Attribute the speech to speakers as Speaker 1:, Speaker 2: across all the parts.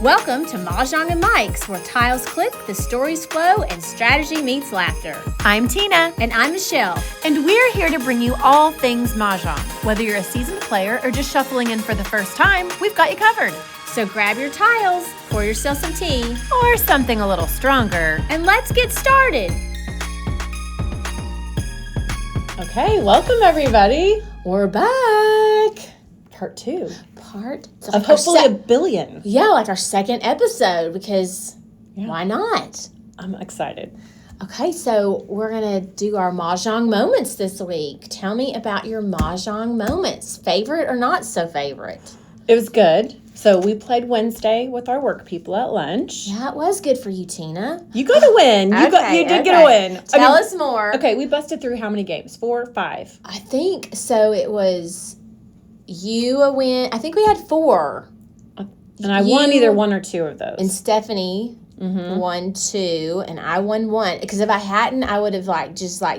Speaker 1: Welcome to Mahjong and Mics, where tiles click, the stories flow, and strategy meets laughter.
Speaker 2: I'm Tina.
Speaker 1: And I'm Michelle.
Speaker 2: And we're here to bring you all things Mahjong. Whether you're a seasoned player or just shuffling in for the first time, we've got you covered.
Speaker 1: So grab your tiles, pour yourself some tea,
Speaker 2: or something a little stronger,
Speaker 1: and let's get started.
Speaker 3: Okay, welcome everybody.
Speaker 1: We're back.
Speaker 3: Part 2.
Speaker 1: Of
Speaker 3: hopefully a billion.
Speaker 1: Yeah, like our second episode, because why not?
Speaker 3: I'm excited.
Speaker 1: Okay, so we're going to do our Mahjong moments this week. Tell me about your Mahjong moments. Favorite or not so favorite?
Speaker 3: It was good. So we played Wednesday with our work people at lunch.
Speaker 1: Yeah, it was good for you, Tina.
Speaker 3: You got a win. You did get a win.
Speaker 1: Tell us more.
Speaker 3: Okay, we busted through how many games? 4 or 5?
Speaker 1: I think so. It was you a win. I think we had 4.
Speaker 3: And I won either 1 or 2 of those.
Speaker 1: And Stephanie won 2, and I won 1. Because if I hadn't, I would have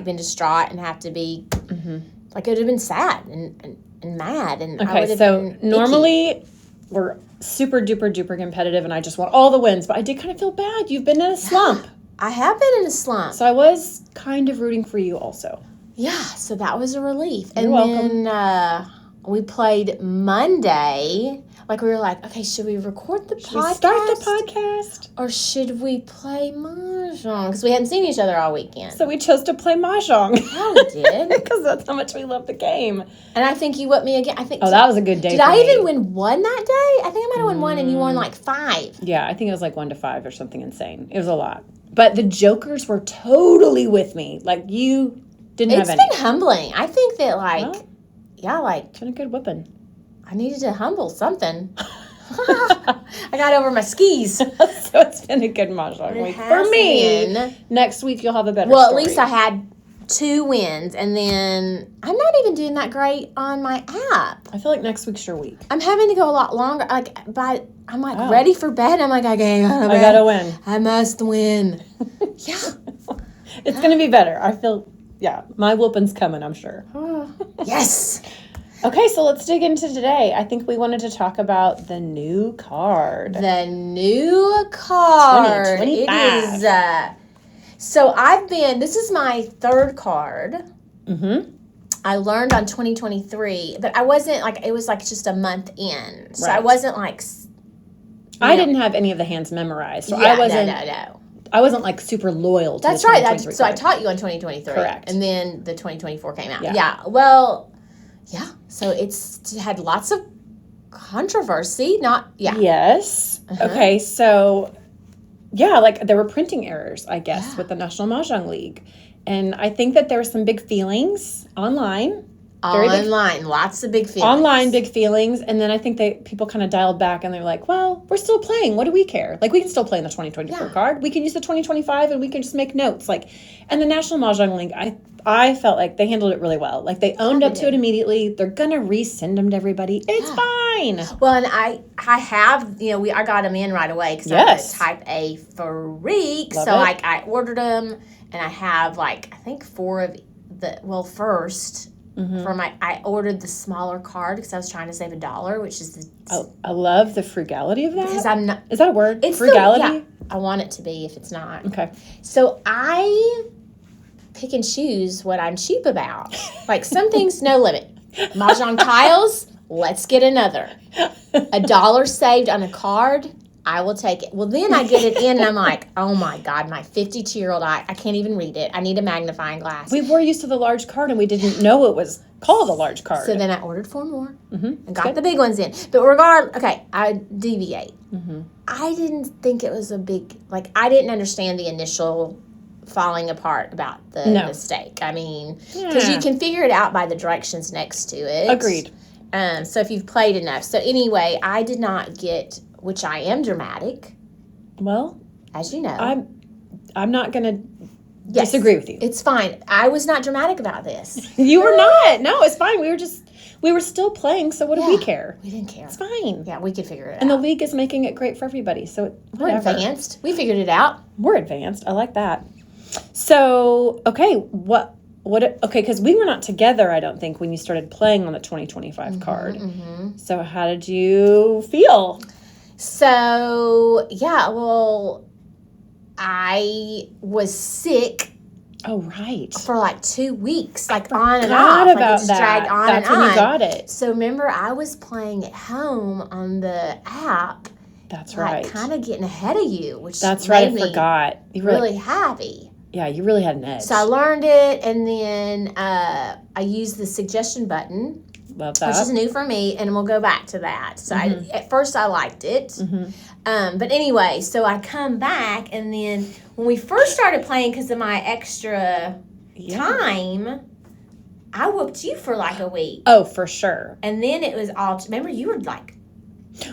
Speaker 1: been distraught and have to be it would have been sad and mad. And I would have been
Speaker 3: normally we're super duper duper competitive, and I just want all the wins. But I did kind of feel bad. You've been in a slump.
Speaker 1: I have been in a slump.
Speaker 3: So I was kind of rooting for you also.
Speaker 1: Yeah, so that was a relief.
Speaker 3: You're welcome.
Speaker 1: Then we played Monday. We were like, okay, should we record the podcast?
Speaker 3: Should we start the podcast?
Speaker 1: Or should we play Mahjong? Because we hadn't seen each other all weekend.
Speaker 3: So we chose to play Mahjong.
Speaker 1: Yeah, we did.
Speaker 3: Because that's how much we love the game.
Speaker 1: And I think you whipped me again.
Speaker 3: That was a good day
Speaker 1: Did
Speaker 3: for
Speaker 1: I
Speaker 3: me.
Speaker 1: even win 1 that day? I think I might have won 1 and you won 5.
Speaker 3: Yeah, I think it was 1 to 5 or something insane. It was a lot. But the jokers were totally with me. You didn't have any.
Speaker 1: It's been humbling. I think that
Speaker 3: it's been a good whipping.
Speaker 1: I needed to humble something. I got over my skis.
Speaker 3: So it's been a good Mahjong week for me. Next week you'll have a better
Speaker 1: Well,
Speaker 3: story.
Speaker 1: at least I had 2 wins, and then I'm not even doing that great on my app.
Speaker 3: I feel like next week's your week.
Speaker 1: I'm having to go a lot longer. I'm ready for bed. I'm like, okay,
Speaker 3: I gotta win.
Speaker 1: I must win. Yeah.
Speaker 3: It's gonna be better. I feel, my whooping's coming, I'm sure.
Speaker 1: Yes.
Speaker 3: Okay, so let's dig into today. I think we wanted to talk about the new card.
Speaker 1: The new card.
Speaker 3: 2025.
Speaker 1: It is. So this is my 3rd card.
Speaker 3: Mm-hmm.
Speaker 1: I learned on 2023, but I wasn't it was just a month in. So
Speaker 3: Right.
Speaker 1: I wasn't
Speaker 3: I didn't have any of the hands memorized. So
Speaker 1: yeah,
Speaker 3: I wasn't.
Speaker 1: No.
Speaker 3: I wasn't super loyal to
Speaker 1: That's
Speaker 3: the
Speaker 1: right.
Speaker 3: 2023
Speaker 1: So I
Speaker 3: card.
Speaker 1: taught you on 2023.
Speaker 3: Correct.
Speaker 1: And then the 2024 came out.
Speaker 3: Yeah.
Speaker 1: Well, yeah. So it's had lots of controversy.
Speaker 3: Yes.
Speaker 1: Uh-huh.
Speaker 3: Okay, so there were printing errors, I guess, with the National Mahjong League. And I think that there were some big feelings online.
Speaker 1: Lots of big feelings.
Speaker 3: Online big feelings. And then I think people kind of dialed back and they're like, well, we're still playing. What do we care? We can still play in the 2024 card. We can use the 2025 and we can just make notes. And the National Mahjong League, I felt like they handled it really well. They owned up to it immediately. They're going to resend them to everybody. It's fine.
Speaker 1: Well, and I have, I got them in right away because I'm a type A freak.
Speaker 3: Love
Speaker 1: so
Speaker 3: it.
Speaker 1: I ordered them, and I have I think 4 of first. I ordered the smaller card because I was trying to save $1, which is
Speaker 3: I love the frugality of that.
Speaker 1: because I'm not.
Speaker 3: Is that a word?
Speaker 1: It's
Speaker 3: frugality?
Speaker 1: I want it to be if it's not.
Speaker 3: Okay.
Speaker 1: So I pick and choose what I'm cheap about. Some things, no limit. Mahjong tiles, let's get another. $1 saved on a card, I will take it. Well, then I get it in, and I'm like, oh my God, my 52-year-old eye, I can't even read it. I need a magnifying glass.
Speaker 3: We were used to the large card, and we didn't know it was called a large card.
Speaker 1: So then I ordered 4 more and got the big ones in. But I deviate. I didn't think it was a big, I didn't understand the initial falling apart about the mistake. I mean, because you can figure it out by the directions next to it.
Speaker 3: Agreed.
Speaker 1: So if you've played enough. So anyway, I did not get, which I am dramatic.
Speaker 3: Well,
Speaker 1: as you know.
Speaker 3: I'm not going to disagree with you.
Speaker 1: It's fine. I was not dramatic about this.
Speaker 3: You were not. No, it's fine. We were still playing, so what do we care?
Speaker 1: We didn't care.
Speaker 3: It's fine.
Speaker 1: Yeah, we could figure it out.
Speaker 3: And the league is making it great for everybody, so
Speaker 1: we're advanced. We figured it out.
Speaker 3: We're advanced. I like that. So, okay, because we were not together, I don't think, when you started playing on the 2025 card. So how did you feel?
Speaker 1: So, yeah, well, I was sick
Speaker 3: Oh, right.
Speaker 1: for like 2 weeks, like on and
Speaker 3: Forgot
Speaker 1: off.
Speaker 3: about
Speaker 1: Like it just
Speaker 3: that.
Speaker 1: dragged on
Speaker 3: That's
Speaker 1: and
Speaker 3: when
Speaker 1: on.
Speaker 3: you got it.
Speaker 1: So remember, I was playing at home on the app.
Speaker 3: That's
Speaker 1: like,
Speaker 3: right.
Speaker 1: kind of getting ahead of you, which
Speaker 3: That's right. I
Speaker 1: made me
Speaker 3: forgot. You were
Speaker 1: really happy.
Speaker 3: yeah, you really had an edge.
Speaker 1: So I learned it, and then I used the suggestion button,
Speaker 3: Love that.
Speaker 1: which is new for me, and we'll go back to that. So at first I liked it. But anyway, so I come back, and then when we first started playing, because of my extra time, I whooped you for like a week.
Speaker 3: Oh, for sure.
Speaker 1: And then it was all, remember, you were like,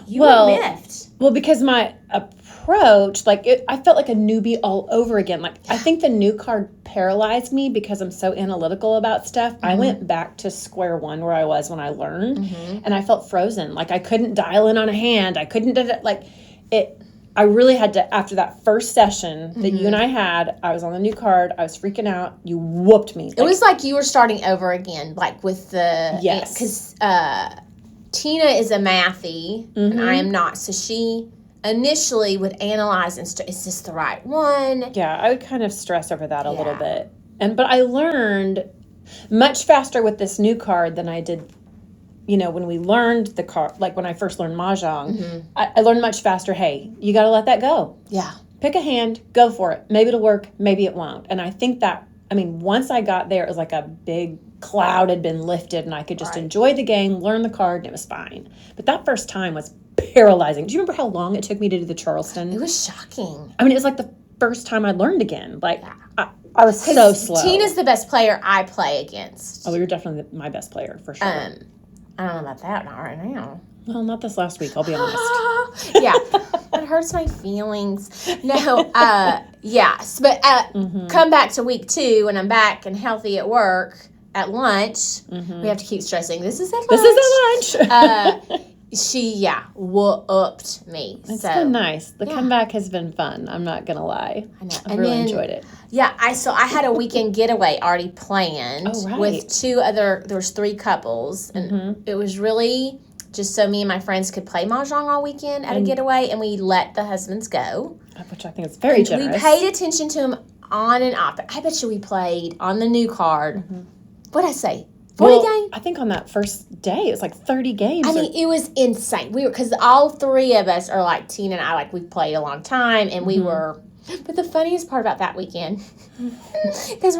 Speaker 1: you
Speaker 3: Well,
Speaker 1: were miffed.
Speaker 3: Well, because my approach, like, I felt like a newbie all over again. Like, I think the new card paralyzed me because I'm so analytical about stuff. I went back to square one where I was when I learned, and I felt frozen. Like, I couldn't dial in on a hand. I couldn't do it. Like, I really had to, after that first session that you and I had, I was on the new card. I was freaking out. You whooped me.
Speaker 1: It was like you were starting over again, like with the,
Speaker 3: Yes.
Speaker 1: because Tina is a mathy, and I am not. So she initially would analyze and is this the right one?
Speaker 3: Yeah, I would kind of stress over that a little bit. But I learned much faster with this new card than I did, when we learned the card, like when I first learned Mahjong. I learned much faster, hey, you got to let that go.
Speaker 1: Yeah.
Speaker 3: Pick a hand, go for it. Maybe it'll work, maybe it won't. And I think that, once I got there, it was like a big cloud had been lifted, and I could just enjoy the game, learn the card, and it was fine. But that first time was paralyzing. Do you remember how long it took me to do the Charleston?
Speaker 1: It was shocking.
Speaker 3: It was like the first time I learned again. Like, I was so slow.
Speaker 1: Tina's the best player I play against.
Speaker 3: Oh, you're definitely my best player, for sure.
Speaker 1: I don't know about that, not right now.
Speaker 3: Well, not this last week, I'll be honest.
Speaker 1: Yeah, it hurts my feelings. No, yes, but come back to week 2 when I'm back and healthy at work at lunch. We have to keep stressing. This is at lunch.
Speaker 3: This is at lunch.
Speaker 1: She whooped me.
Speaker 3: It's
Speaker 1: so
Speaker 3: been nice. The comeback has been fun. I'm not gonna lie.
Speaker 1: I know.
Speaker 3: I've really enjoyed it.
Speaker 1: Yeah, I had a weekend getaway already planned with 2 other. There was 3 couples, and it was really just so me and my friends could play Mahjong all weekend at a getaway, and we let the husbands go.
Speaker 3: Which I think is very generous.
Speaker 1: We paid attention to them on and off. I bet you we played on the new card. What'd I say? 40 games?
Speaker 3: I think on that first day, it was like 30 games.
Speaker 1: It was insane. Because all 3 of us are like, Tina and I, like, we've played a long time, and we were, but the funniest part about that weekend, because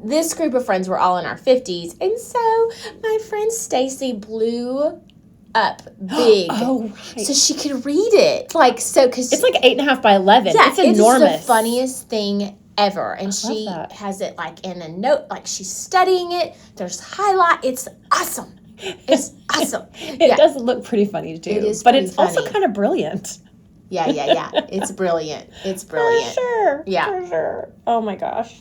Speaker 1: this group of friends were all in our 50s, and so my friend Stacy blew up big.
Speaker 3: Oh, right.
Speaker 1: So she could read it. Like, so, because
Speaker 3: it's like 8.5 by 11.
Speaker 1: yeah,
Speaker 3: it's enormous.
Speaker 1: It's the funniest thing ever. And she has it like in a note, like she's studying it. There's highlight. It's awesome. It's awesome.
Speaker 3: It does look pretty funny too.
Speaker 1: It is
Speaker 3: but
Speaker 1: pretty
Speaker 3: it's also
Speaker 1: funny.
Speaker 3: kind of brilliant.
Speaker 1: Yeah. It's brilliant. It's brilliant.
Speaker 3: For sure.
Speaker 1: Yeah.
Speaker 3: For sure. Oh my gosh.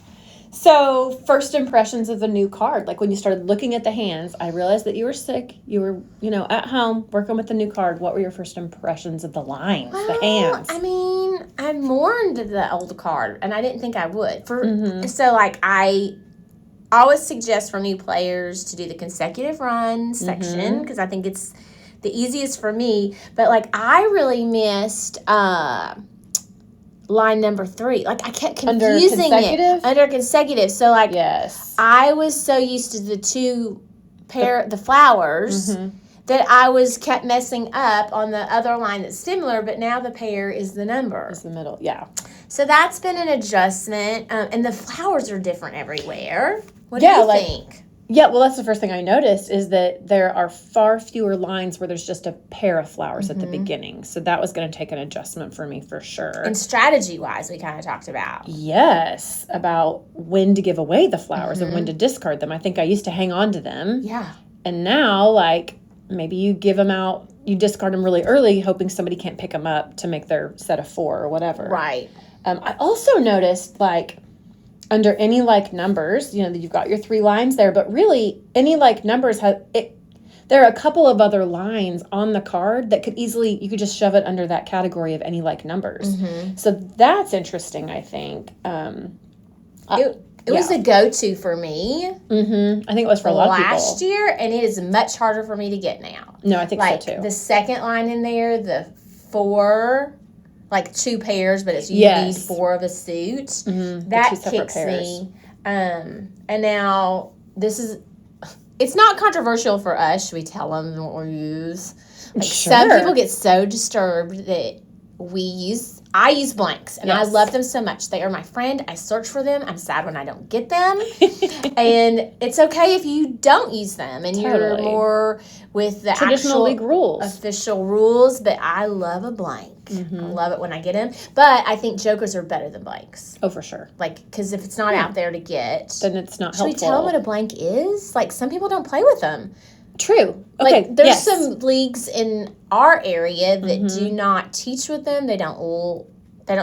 Speaker 3: So, first impressions of the new card. Like when you started looking at the hands, I realized that you were sick. You were, at home working with the new card. What were your first impressions of the lines, the hands?
Speaker 1: I mourned the old card, and I didn't think I would. So, like, I always suggest for new players to do the consecutive run section, because I think it's the easiest for me. But, like, I really missed line number 3. Like, I kept confusing it. Under consecutive. So, like, I was so used to the 2 pair, the flowers, that I kept messing up on the other line that's similar, but now the pair is the number.
Speaker 3: It's the middle, yeah.
Speaker 1: So that's been an adjustment. And the flowers are different everywhere. What do you think?
Speaker 3: Yeah, well, that's the first thing I noticed is that there are far fewer lines where there's just a pair of flowers at the beginning. So that was going to take an adjustment for me for sure.
Speaker 1: And strategy-wise, we kind of talked about.
Speaker 3: Yes, about when to give away the flowers and when to discard them. I think I used to hang on to them.
Speaker 1: Yeah.
Speaker 3: And now, like, maybe you give them out, you discard them really early, hoping somebody can't pick them up to make their set of 4 or whatever.
Speaker 1: Right.
Speaker 3: I also noticed, like, under any like numbers, you've got your 3 lines there, but really any like numbers there are a couple of other lines on the card that you could just shove it under that category of any like numbers. So that's interesting, I think.
Speaker 1: It was a go-to for me.
Speaker 3: I think it was for a lot of people.
Speaker 1: Last year, and it is much harder for me to get now.
Speaker 3: No, I think
Speaker 1: like,
Speaker 3: so too.
Speaker 1: The second line in there, the 4, like 2 pairs, but it's you need 4 of a suit. That kicks me. And now it's not controversial for us. Should we tell them what we use? Like some people get so disturbed that I use blanks, and I love them so much. They are my friend. I search for them. I'm sad when I don't get them. And it's okay if you don't use them and you're more with the
Speaker 3: traditional league rules,
Speaker 1: official rules, but I love a blank. I love it when I get them. But I think jokers are better than blanks.
Speaker 3: Oh, for sure.
Speaker 1: Like, because if it's not out there to get,
Speaker 3: then it's not helpful.
Speaker 1: Should we tell them what a blank is? Like, some people don't play with them.
Speaker 3: True. Okay.
Speaker 1: Like, there's some leagues in our area that do not teach with them. They don't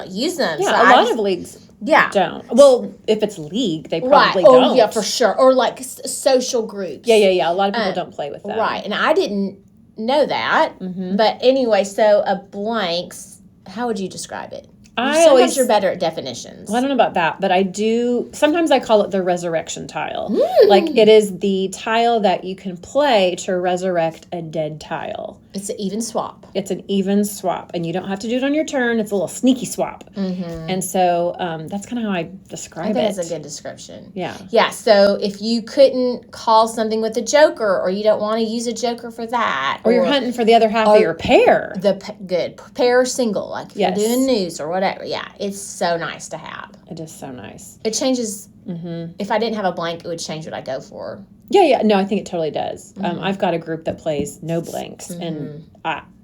Speaker 1: use them.
Speaker 3: Yeah,
Speaker 1: so
Speaker 3: a lot of leagues don't. Well, if it's league, they probably don't.
Speaker 1: Oh, yeah, for sure. Or, like, social groups.
Speaker 3: Yeah. A lot of people don't play with them.
Speaker 1: Right. And I didn't know that. But anyway, so a blanks, how would you describe it? Sometimes you're better at definitions.
Speaker 3: Well, I don't know about that, but I do. Sometimes I call it the resurrection tile. Like, it is the tile that you can play to resurrect a dead tile.
Speaker 1: It's an even swap.
Speaker 3: It's an even swap, and you don't have to do it on your turn. It's a little sneaky swap. And so that's kind of how I describe it.
Speaker 1: I think that's a good description.
Speaker 3: Yeah.
Speaker 1: Yeah, so if you couldn't call something with a joker, or you don't want to use a joker for that.
Speaker 3: Or you're hunting for the other half of your pair.
Speaker 1: Good. Pair or single, like if you're doing news or whatever. Yeah, it's so nice to have.
Speaker 3: It is so nice.
Speaker 1: It changes. If I didn't have a blank, it would change what I go for.
Speaker 3: Yeah. No, I think it totally does. I've got a group that plays no blanks, and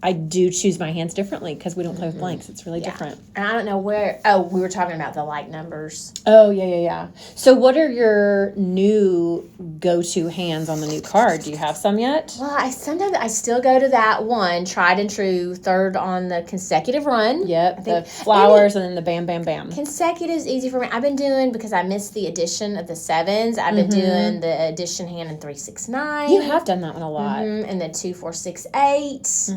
Speaker 3: I do choose my hands differently because we don't play with blanks. It's really different.
Speaker 1: And I don't know where. Oh, we were talking about the like numbers.
Speaker 3: Oh, yeah. So what are your new go-to hands on the new card? Do you have some yet?
Speaker 1: Well, I still go to that one, tried and true, third on the consecutive run.
Speaker 3: Yep, the flowers and then the bam, bam, bam.
Speaker 1: Consecutive is easy for me. I've been doing, because I missed the addition of the 7s, I've been doing the addition hand in 3, 6, 9.
Speaker 3: You have done that one a lot.
Speaker 1: And then 2, 4, 6, 8.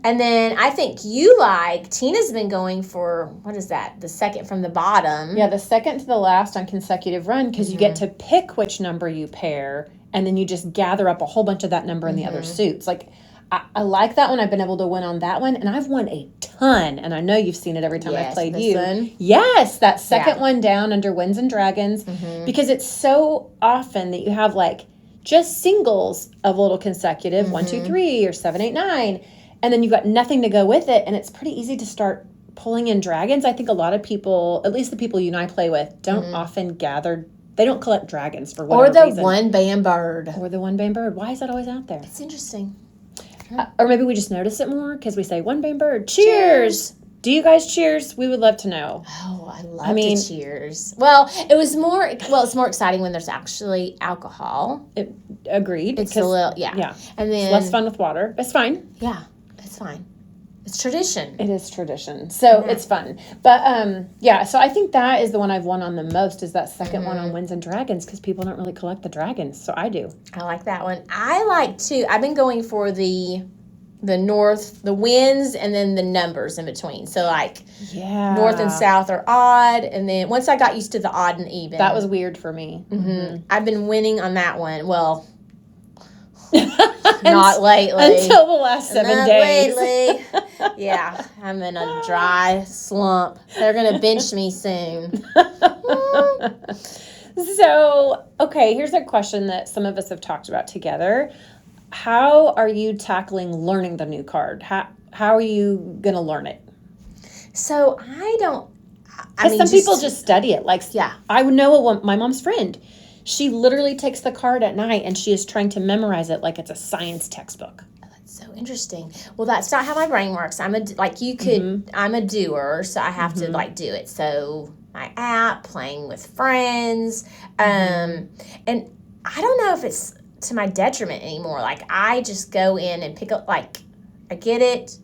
Speaker 1: And then I think Tina's been going for, what is that? The second from the bottom.
Speaker 3: Yeah, the second to the last on consecutive run, because you get to pick which number you pair, and then you just gather up a whole bunch of that number in the other suits. Like, I like that one. I've been able to win on that one, and I've won a ton. And I know you've seen it every time I've played you. One. Yes, that second one down under Winds and Dragons, because it's so often that you have like just singles of little consecutive 1, 2, 3 or 7, 8, 9. And then you've got nothing to go with it, and it's pretty easy to start pulling in dragons. I think a lot of people, at least the people you and I play with, don't often gather. They don't collect dragons for whatever reason.
Speaker 1: Or the one-band bird.
Speaker 3: Why is that always out there?
Speaker 1: It's interesting.
Speaker 3: Or maybe we just notice it more because we say one-band bird. Cheers! Do you guys cheers? We would love to know.
Speaker 1: Oh, I love to cheers. Well, it's more exciting when there's actually alcohol.
Speaker 3: Agreed.
Speaker 1: It's a little, yeah. And then
Speaker 3: it's less fun with water. It's fine.
Speaker 1: Yeah, it's fine. It's tradition.
Speaker 3: It is tradition. So it's fun. But, so I think that is the one I've won on the most, is that second one on Winds and Dragons, because people don't really collect the dragons. So I do.
Speaker 1: I like that one. I like, too, I've been going for the north, the winds, and then the numbers in between. So, like, north and south are odd. And then once I got used to the odd and even.
Speaker 3: That was weird for me.
Speaker 1: I've been winning on that one. Well, not lately.
Speaker 3: Until the last 7 days.
Speaker 1: Lately. Yeah, I'm in a dry slump. They're going to bench me soon.
Speaker 3: So, okay, here's a question that some of us have talked about together. How are you tackling learning the new card? How are you going to learn it?
Speaker 1: So,
Speaker 3: some people just study it. Like, I would know my mom's friend. She literally takes the card at night and she is trying to memorize it like it's a science textbook.
Speaker 1: Oh, that's so interesting. Well, that's not how my brain works. I'm a doer, so I have to do it. So my app, playing with friends, and I don't know if it's to my detriment anymore. Like, I just go in and pick up, like, I get it,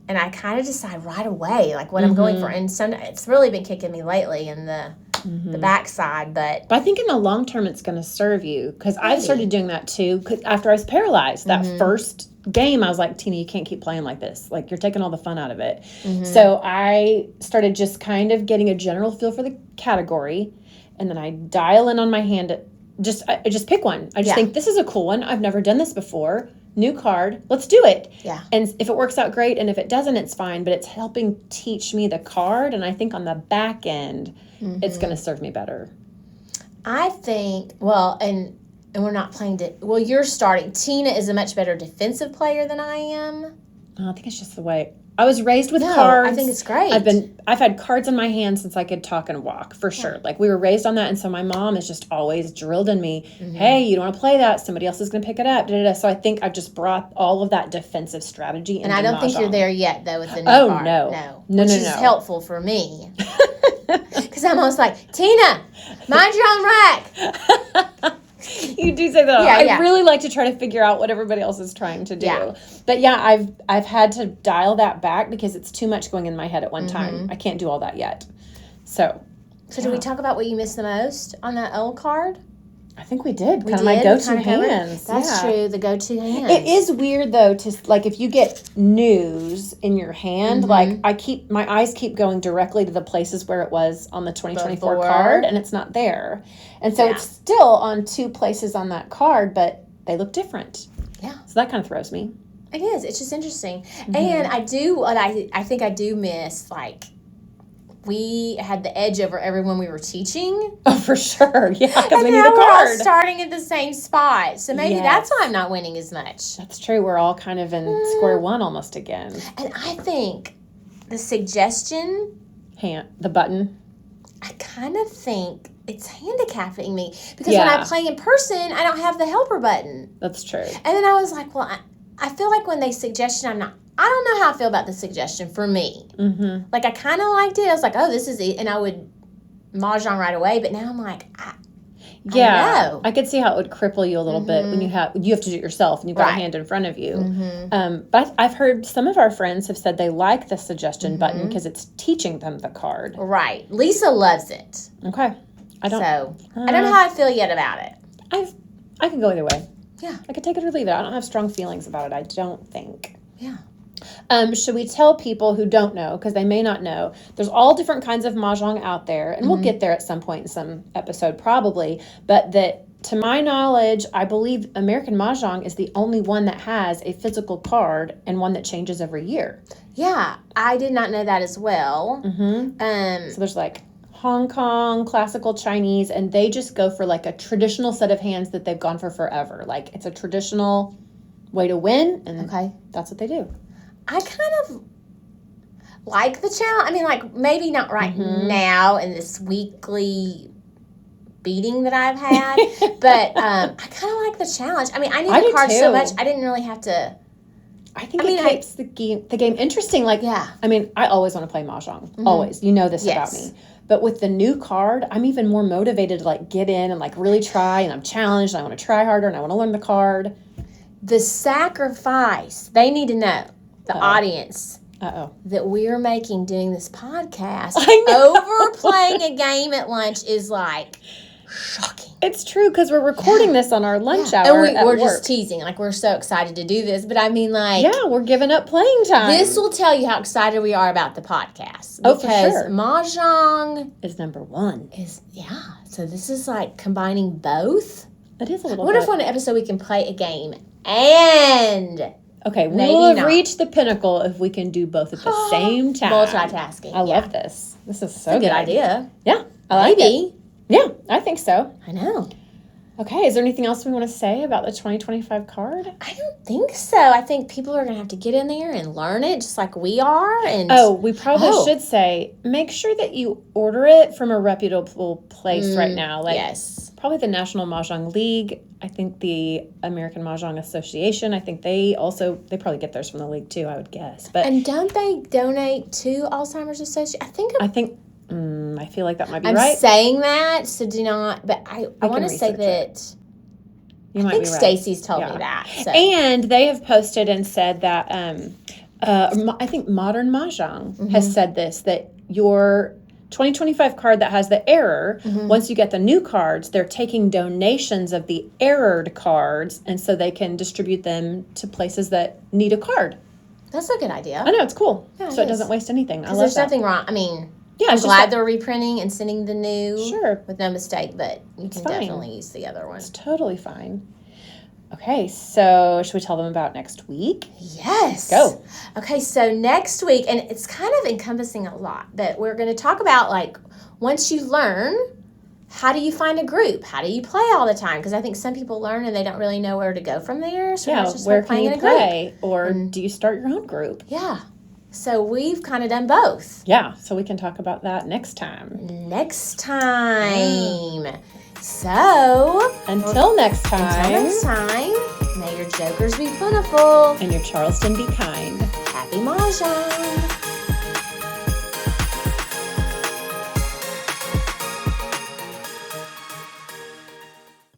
Speaker 1: and I kind of decide right away, like, what I'm going for. And it's really been kicking me lately in the backside, but
Speaker 3: I think in the long term it's going to serve you, because I've started doing that too. Cause after I was paralyzed, that first game, I was like, Tina, you can't keep playing like this. Like, you're taking all the fun out of it. So I started just kind of getting a general feel for the category, and then I dial in on my hand. I just pick one. I just think, this is a cool one. I've never done this before. new card. Let's do it.
Speaker 1: Yeah.
Speaker 3: And if it works out, great. And if it doesn't, it's fine. But it's helping teach me the card. And I think on the back end, it's going to serve me better.
Speaker 1: I think, well, and we're not playing well, you're starting. Tina is a much better defensive player than I am.
Speaker 3: I think it's just the way I was raised with cards.
Speaker 1: I think it's great.
Speaker 3: I've had cards in my hand since I could talk and walk, for sure. Like, we were raised on that, and so my mom has just always drilled in me, hey, you don't want to play that, somebody else is going to pick it up. So I think I've just brought all of that defensive strategy into
Speaker 1: And I don't
Speaker 3: Mahjong.
Speaker 1: think you're there yet, though, with the new card.
Speaker 3: No.
Speaker 1: Which is helpful for me. Because I'm always like, Tina, mind your own rack.
Speaker 3: You do say that.
Speaker 1: Yeah,
Speaker 3: I really like to try to figure out what everybody else is trying to do.
Speaker 1: Yeah.
Speaker 3: But yeah, I've had to dial that back because it's too much going in my head at one time. I can't do all that yet. So
Speaker 1: do we talk about what you miss the most on that old card?
Speaker 3: I think we did. Kind of my go-to hands.
Speaker 1: That's true, the go-to hands.
Speaker 3: It is weird, though, to, like, if you get news in your hand, like, my eyes keep going directly to the places where it was on the 2024 card, and it's not there. And so it's still on 2 places on that card, but they look different.
Speaker 1: Yeah.
Speaker 3: So that kind of throws me.
Speaker 1: It is. It's just interesting. And I think I do miss, like, we had the edge over everyone we were teaching.
Speaker 3: Oh, for sure. Yeah, because we
Speaker 1: and
Speaker 3: need
Speaker 1: now
Speaker 3: the
Speaker 1: we're all
Speaker 3: card.
Speaker 1: starting at the same spot. So maybe that's why I'm not winning as much.
Speaker 3: That's true. We're all kind of in square one almost again.
Speaker 1: And I think the suggestion...
Speaker 3: The button.
Speaker 1: I kind of think it's handicapping me. Because when I play in person, I don't have the helper button.
Speaker 3: That's true.
Speaker 1: And then I was like, well, I feel like when they suggestion, I don't know how I feel about the suggestion for me. Like, I kind of liked it. I was like, oh, this is it. And I would Mahjong right away. But now I'm like, I know.
Speaker 3: I could see how it would cripple you a little bit when you have to do it yourself and you've got a hand in front of you. But I've heard some of our friends have said they like the suggestion button because it's teaching them the card.
Speaker 1: Right. Lisa loves it.
Speaker 3: Okay. I don't
Speaker 1: know how I feel yet about it.
Speaker 3: I can go either way.
Speaker 1: Yeah.
Speaker 3: I could take it or leave it. I don't have strong feelings about it, I don't think.
Speaker 1: Yeah.
Speaker 3: Should we tell people who don't know, because they may not know, there's all different kinds of Mahjong out there, and we'll get there at some point in some episode probably, but that, to my knowledge, I believe American Mahjong is the only one that has a physical card and one that changes every year.
Speaker 1: Yeah, I did not know that as well.
Speaker 3: So there's like Hong Kong, classical Chinese, and they just go for like a traditional set of hands that they've gone for forever. Like, it's a traditional way to win, and that's what they do.
Speaker 1: I kind of like the challenge. I mean, like, maybe not right now in this weekly beating that I've had, but I kind of like the challenge. I mean, I need the card so much, I didn't really have to.
Speaker 3: I think it keeps the game interesting. Like, I mean, I always want to play Mahjong. Always. You know this about me. But with the new card, I'm even more motivated to, like, get in and, like, really try, and I'm challenged, and I want to try harder, and I want to learn the card.
Speaker 1: The sacrifice, they need to know, the audience, that we're making doing this podcast over playing a game at lunch is, like, shocking.
Speaker 3: It's true, because we're recording this on our lunch hour.
Speaker 1: And we're just teasing. Like, we're so excited to do this. But I mean, like...
Speaker 3: Yeah, we're giving up playing time.
Speaker 1: This will tell you how excited we are about the podcast.
Speaker 3: Oh, for sure.
Speaker 1: Because Mahjong...
Speaker 3: is number 1.
Speaker 1: So this is, like, combining both.
Speaker 3: It is a little
Speaker 1: I wonder if on an episode we can play a game and...
Speaker 3: Okay, we will have reached the pinnacle if we can do both at the same time.
Speaker 1: Multitasking.
Speaker 3: I love this. This is so
Speaker 1: good. Good idea.
Speaker 3: Yeah, I like it. Yeah, I think so.
Speaker 1: I know.
Speaker 3: Okay, is there anything else we want to say about the 2025 card?
Speaker 1: I don't think so. I think people are going to have to get in there and learn it just like we are. And
Speaker 3: we probably should say, make sure that you order it from a reputable place right now. Like, probably the National Mahjong League. I think the American Mahjong Association. I think they probably get theirs from the league too, I would guess. But
Speaker 1: don't they donate to Alzheimer's Association?
Speaker 3: I feel like that might be
Speaker 1: I'm
Speaker 3: right.
Speaker 1: I'm saying that, so do not, but I want to say that I think Stacy's told me that. So.
Speaker 3: And they have posted and said that, I think Modern Mahjong has said this, that your 2025 card that has the error, once you get the new cards, they're taking donations of the errored cards, and so they can distribute them to places that need a card.
Speaker 1: That's a good idea.
Speaker 3: I know, it's cool.
Speaker 1: Yeah,
Speaker 3: so it doesn't waste anything. I love
Speaker 1: there's nothing wrong. I mean...
Speaker 3: Yeah,
Speaker 1: I'm glad they're reprinting and sending the new
Speaker 3: with
Speaker 1: no mistake, but you can definitely use the other one.
Speaker 3: It's totally fine. Okay, so should we tell them about next week?
Speaker 1: Yes.
Speaker 3: Go.
Speaker 1: Okay, so next week, and it's kind of encompassing a lot, but we're going to talk about, like, once you learn, how do you find a group? How do you play all the time? Because I think some people learn and they don't really know where to go from there. So
Speaker 3: Yeah,
Speaker 1: just
Speaker 3: where
Speaker 1: start
Speaker 3: can
Speaker 1: playing
Speaker 3: you
Speaker 1: in a group.
Speaker 3: play? Or do you start your own group?
Speaker 1: Yeah. So we've kind of done both.
Speaker 3: Yeah, so we can talk about that next time.
Speaker 1: Next time. So,
Speaker 3: Until next time.
Speaker 1: until next time, may your jokers be plentiful.
Speaker 3: And your Charleston be kind.
Speaker 1: Happy Mahjong.